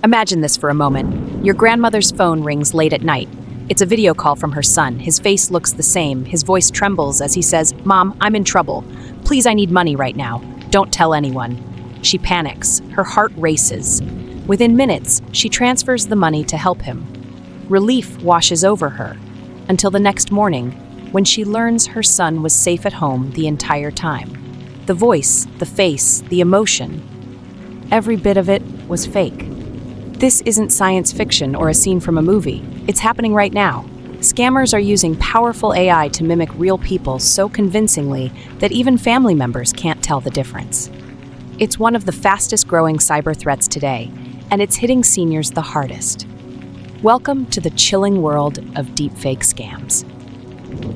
Imagine this for a moment. Your grandmother's phone rings late at night. It's a video call from her son. His face looks the same. His voice trembles as he says, "Mom, I'm in trouble. Please, I need money right now. Don't tell anyone." She panics. Her heart races. Within minutes, she transfers the money to help him. Relief washes over her until the next morning when she learns her son was safe at home the entire time. The voice, the face, the emotion, every bit of it was fake. This isn't science fiction or a scene from a movie. It's happening right now. Scammers are using powerful AI to mimic real people so convincingly that even family members can't tell the difference. It's one of the fastest growing cyber threats today, and it's hitting seniors the hardest. Welcome to the chilling world of deepfake scams.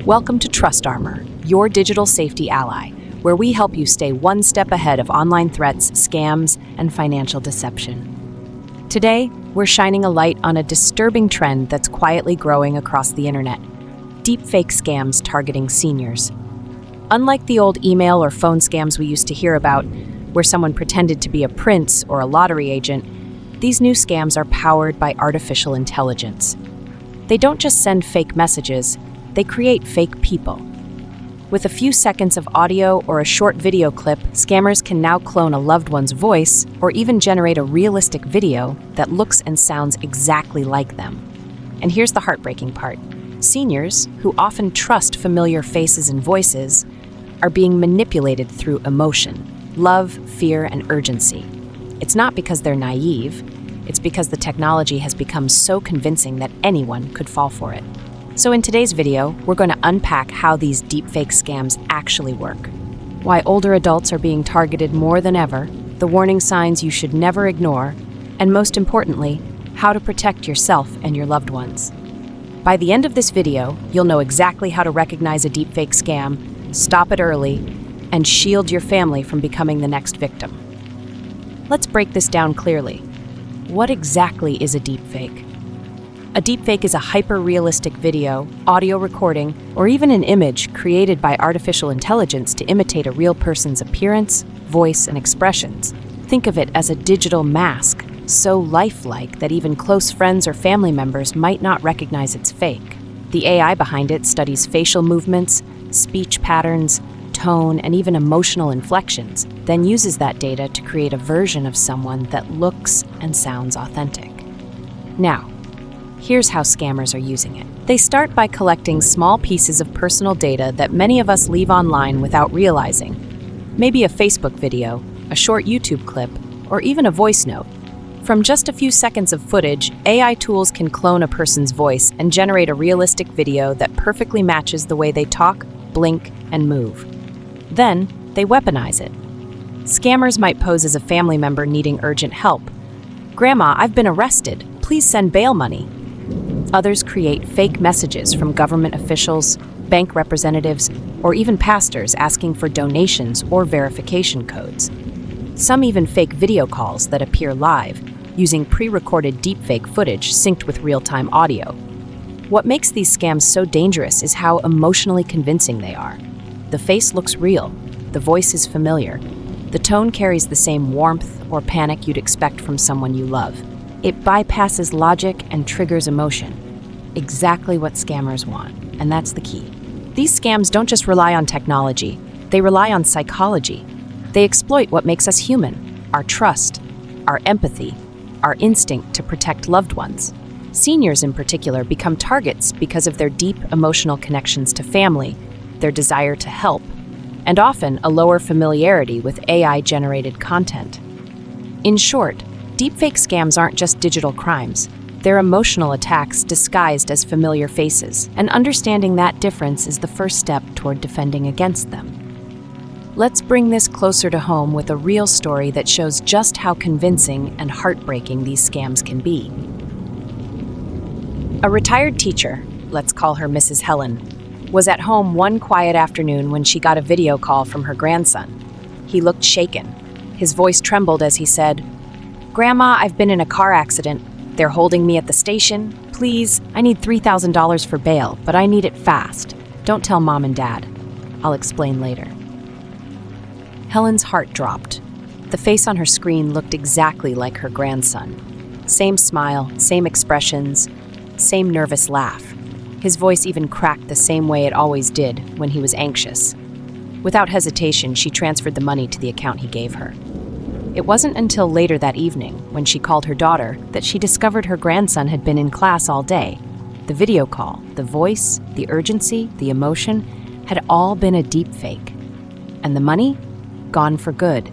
Welcome to TrustArmor, your digital safety ally, where we help you stay one step ahead of online threats, scams, and financial deception. Today, we're shining a light on a disturbing trend that's quietly growing across the internet: deepfake scams targeting seniors. Unlike the old email or phone scams we used to hear about, where someone pretended to be a prince or a lottery agent, these new scams are powered by artificial intelligence. They don't just send fake messages, they create fake people. With a few seconds of audio or a short video clip, scammers can now clone a loved one's voice or even generate a realistic video that looks and sounds exactly like them. And here's the heartbreaking part. Seniors, who often trust familiar faces and voices, are being manipulated through emotion, love, fear, and urgency. It's not because they're naive, it's because the technology has become so convincing that anyone could fall for it. So in today's video, we're going to unpack how these deepfake scams actually work, why older adults are being targeted more than ever, the warning signs you should never ignore, and most importantly, how to protect yourself and your loved ones. By the end of this video, you'll know exactly how to recognize a deepfake scam, stop it early, and shield your family from becoming the next victim. Let's break this down clearly. What exactly is a deepfake? A deepfake is a hyper-realistic video, audio recording, or even an image created by artificial intelligence to imitate a real person's appearance, voice, and expressions. Think of it as a digital mask, so lifelike that even close friends or family members might not recognize it's fake. The AI behind it studies facial movements, speech patterns, tone, and even emotional inflections, then uses that data to create a version of someone that looks and sounds authentic. Now, here's how scammers are using it. They start by collecting small pieces of personal data that many of us leave online without realizing. Maybe a Facebook video, a short YouTube clip, or even a voice note. From just a few seconds of footage, AI tools can clone a person's voice and generate a realistic video that perfectly matches the way they talk, blink, and move. Then, they weaponize it. Scammers might pose as a family member needing urgent help. "Grandma, I've been arrested. Please send bail money." Others create fake messages from government officials, bank representatives, or even pastors asking for donations or verification codes. Some even fake video calls that appear live, using pre-recorded deepfake footage synced with real-time audio. What makes these scams so dangerous is how emotionally convincing they are. The face looks real, the voice is familiar, the tone carries the same warmth or panic you'd expect from someone you love. It bypasses logic and triggers emotion. Exactly what scammers want, and that's the key. These scams don't just rely on technology, they rely on psychology. They exploit what makes us human: our trust, our empathy, our instinct to protect loved ones. Seniors in particular become targets because of their deep emotional connections to family, their desire to help, and often a lower familiarity with AI-generated content. In short, deepfake scams aren't just digital crimes. They're emotional attacks disguised as familiar faces, and understanding that difference is the first step toward defending against them. Let's bring this closer to home with a real story that shows just how convincing and heartbreaking these scams can be. A retired teacher, let's call her Mrs. Helen, was at home one quiet afternoon when she got a video call from her grandson. He looked shaken. His voice trembled as he said, "Grandma, I've been in a car accident. They're holding me at the station. Please, I need $3,000 for bail, but I need it fast. Don't tell Mom and Dad. I'll explain later." Helen's heart dropped. The face on her screen looked exactly like her grandson. Same smile, same expressions, same nervous laugh. His voice even cracked the same way it always did when he was anxious. Without hesitation, she transferred the money to the account he gave her. It wasn't until later that evening, when she called her daughter, that she discovered her grandson had been in class all day. The video call, the voice, the urgency, the emotion, had all been a deepfake. And the money? Gone for good.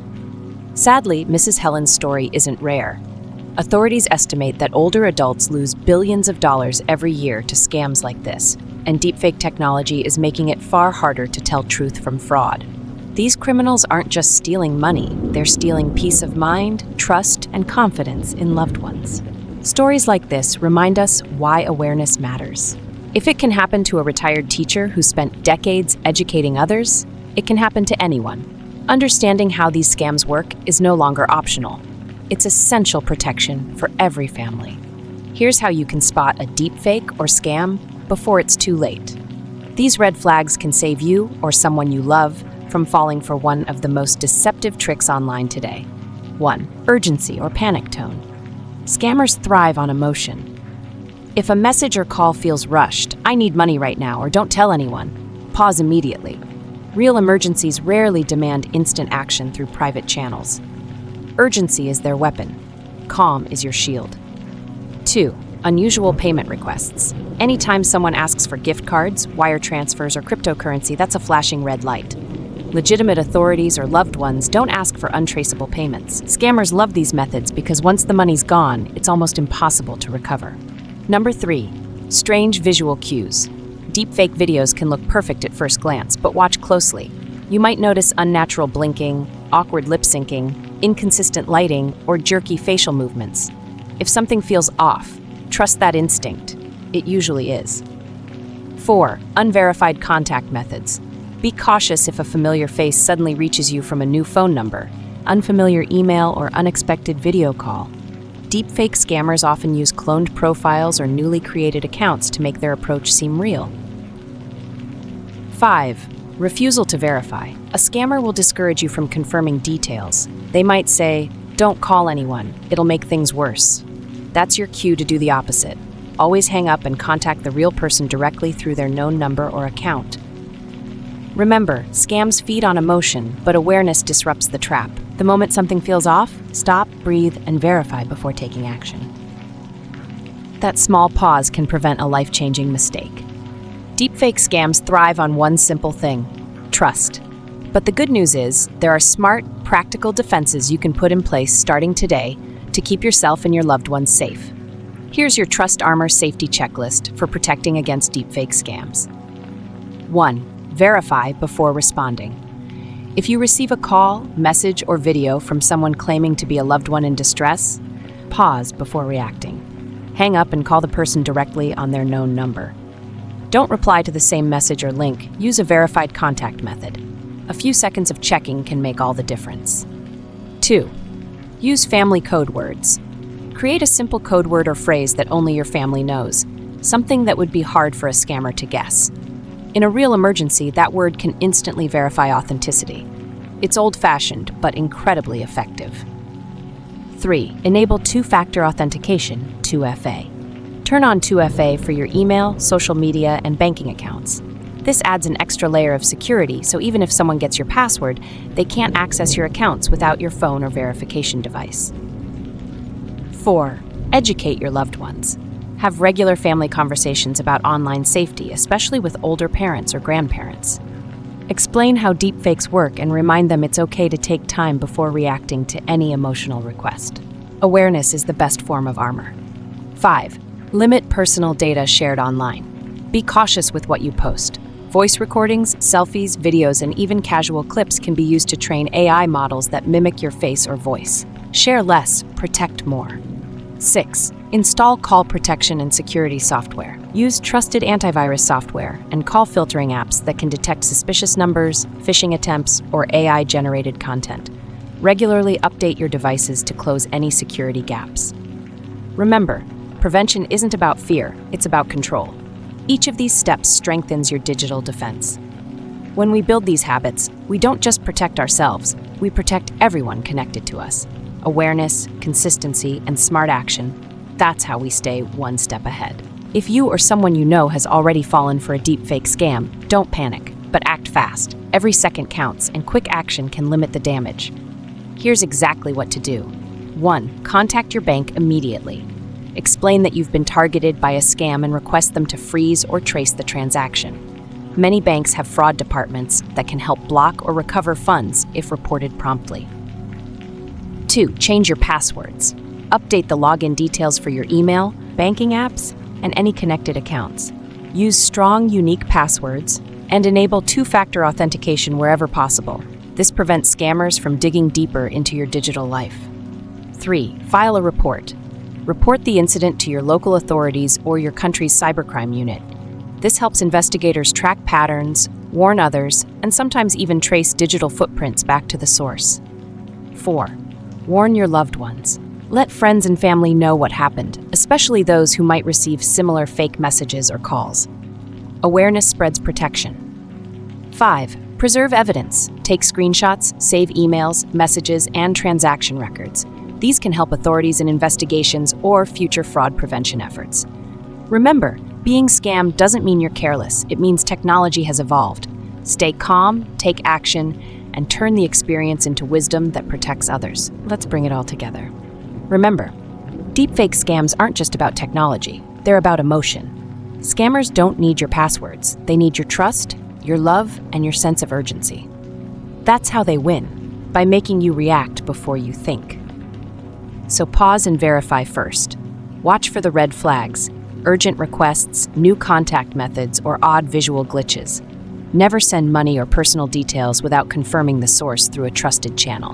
Sadly, Mrs. Helen's story isn't rare. Authorities estimate that older adults lose billions of dollars every year to scams like this, and deepfake technology is making it far harder to tell truth from fraud. These criminals aren't just stealing money, they're stealing peace of mind, trust, and confidence in loved ones. Stories like this remind us why awareness matters. If it can happen to a retired teacher who spent decades educating others, it can happen to anyone. Understanding how these scams work is no longer optional. It's essential protection for every family. Here's how you can spot a deepfake or scam before it's too late. These red flags can save you or someone you love from falling for one of the most deceptive tricks online today. 1. Urgency or panic tone. Scammers thrive on emotion. If a message or call feels rushed, "I need money right now," or "Don't tell anyone," pause immediately. Real emergencies rarely demand instant action through private channels. Urgency is their weapon. Calm is your shield. 2. Unusual payment requests. Anytime someone asks for gift cards, wire transfers, or cryptocurrency, that's a flashing red light. Legitimate authorities or loved ones don't ask for untraceable payments. Scammers love these methods because once the money's gone, it's almost impossible to recover. Number 3. Strange visual cues. Deepfake videos can look perfect at first glance, but watch closely. You might notice unnatural blinking, awkward lip syncing, inconsistent lighting, or jerky facial movements. If something feels off, trust that instinct. It usually is. 4. Unverified contact methods. Be cautious if a familiar face suddenly reaches you from a new phone number, unfamiliar email, or unexpected video call. Deepfake scammers often use cloned profiles or newly created accounts to make their approach seem real. 5. Refusal to verify. A scammer will discourage you from confirming details. They might say, "Don't call anyone, it'll make things worse." That's your cue to do the opposite. Always hang up and contact the real person directly through their known number or account. Remember, scams feed on emotion, but awareness disrupts the trap. The moment something feels off, stop, breathe, and verify before taking action. That small pause can prevent a life-changing mistake. Deepfake scams thrive on one simple thing: trust. But the good news is, there are smart, practical defenses you can put in place starting today to keep yourself and your loved ones safe. Here's your TrustArmor safety checklist for protecting against deepfake scams. 1. Verify before responding. If you receive a call, message, or video from someone claiming to be a loved one in distress, pause before reacting. Hang up and call the person directly on their known number. Don't reply to the same message or link. Use a verified contact method. A few seconds of checking can make all the difference. 2. Use family code words. Create a simple code word or phrase that only your family knows, something that would be hard for a scammer to guess. In a real emergency, that word can instantly verify authenticity. It's old-fashioned, but incredibly effective. 3. Enable two-factor authentication, 2FA. Turn on 2FA for your email, social media, and banking accounts. This adds an extra layer of security, so even if someone gets your password, they can't access your accounts without your phone or verification device. 4. Educate your loved ones. Have regular family conversations about online safety, especially with older parents or grandparents. Explain how deepfakes work and remind them it's okay to take time before reacting to any emotional request. Awareness is the best form of armor. 5. Limit personal data shared online. Be cautious with what you post. Voice recordings, selfies, videos, and even casual clips can be used to train AI models that mimic your face or voice. Share less, protect more. 6. Install call protection and security software. Use trusted antivirus software and call filtering apps that can detect suspicious numbers, phishing attempts, or AI-generated content. Regularly update your devices to close any security gaps. Remember, prevention isn't about fear, it's about control. Each of these steps strengthens your digital defense. When we build these habits, we don't just protect ourselves, we protect everyone connected to us. Awareness, consistency, and smart action That's how we stay one step ahead. If you or someone you know has already fallen for a deepfake scam, don't panic, but act fast. Every second counts, and quick action can limit the damage. Here's exactly what to do. 1. Contact your bank immediately. Explain that you've been targeted by a scam and request them to freeze or trace the transaction. Many banks have fraud departments that can help block or recover funds if reported promptly. 2. Change your passwords. Update the login details for your email, banking apps, and any connected accounts. Use strong, unique passwords and enable two-factor authentication wherever possible. This prevents scammers from digging deeper into your digital life. 3. File a report. Report the incident to your local authorities or your country's cybercrime unit. This helps investigators track patterns, warn others, and sometimes even trace digital footprints back to the source. 4. Warn your loved ones. Let friends and family know what happened, especially those who might receive similar fake messages or calls. Awareness spreads protection. 5. Preserve evidence. Take screenshots, save emails, messages, and transaction records. These can help authorities in investigations or future fraud prevention efforts. Remember, being scammed doesn't mean you're careless. It means technology has evolved. Stay calm, take action, and turn the experience into wisdom that protects others. Let's bring it all together. Remember, deepfake scams aren't just about technology, they're about emotion. Scammers don't need your passwords, they need your trust, your love, and your sense of urgency. That's how they win, by making you react before you think. So pause and verify first. Watch for the red flags, urgent requests, new contact methods, or odd visual glitches. Never send money or personal details without confirming the source through a trusted channel.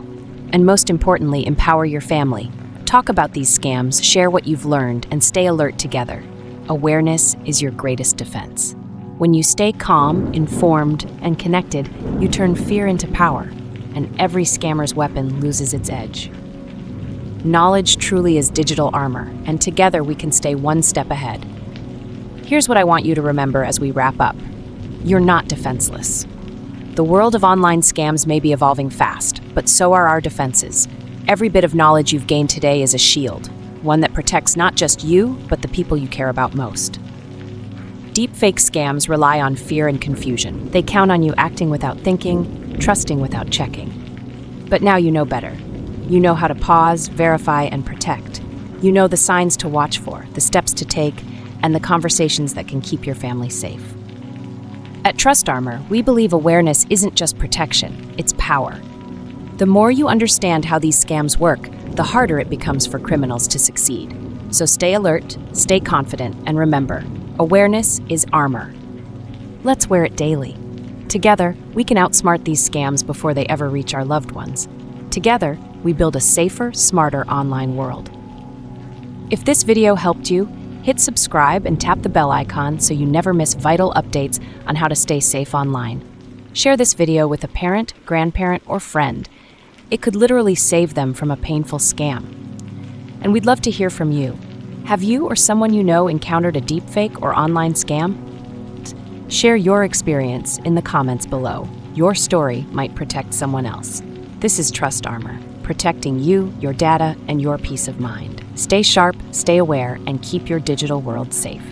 And most importantly, empower your family. Talk about these scams, share what you've learned, and stay alert together. Awareness is your greatest defense. When you stay calm, informed, and connected, you turn fear into power, and every scammer's weapon loses its edge. Knowledge truly is digital armor, and together we can stay one step ahead. Here's what I want you to remember as we wrap up. You're not defenseless. The world of online scams may be evolving fast, but so are our defenses. Every bit of knowledge you've gained today is a shield, one that protects not just you, but the people you care about most. Deepfake scams rely on fear and confusion. They count on you acting without thinking, trusting without checking. But now you know better. You know how to pause, verify, and protect. You know the signs to watch for, the steps to take, and the conversations that can keep your family safe. At TrustArmor, we believe awareness isn't just protection, it's power. The more you understand how these scams work, the harder it becomes for criminals to succeed. So stay alert, stay confident, and remember, awareness is armor. Let's wear it daily. Together, we can outsmart these scams before they ever reach our loved ones. Together, we build a safer, smarter online world. If this video helped you, hit subscribe and tap the bell icon so you never miss vital updates on how to stay safe online. Share this video with a parent, grandparent, or friend. It could literally save them from a painful scam. And we'd love to hear from you. Have you or someone you know encountered a deepfake or online scam? Share your experience in the comments below. Your story might protect someone else. This is TrustArmor, protecting you, your data, and your peace of mind. Stay sharp, stay aware, and keep your digital world safe.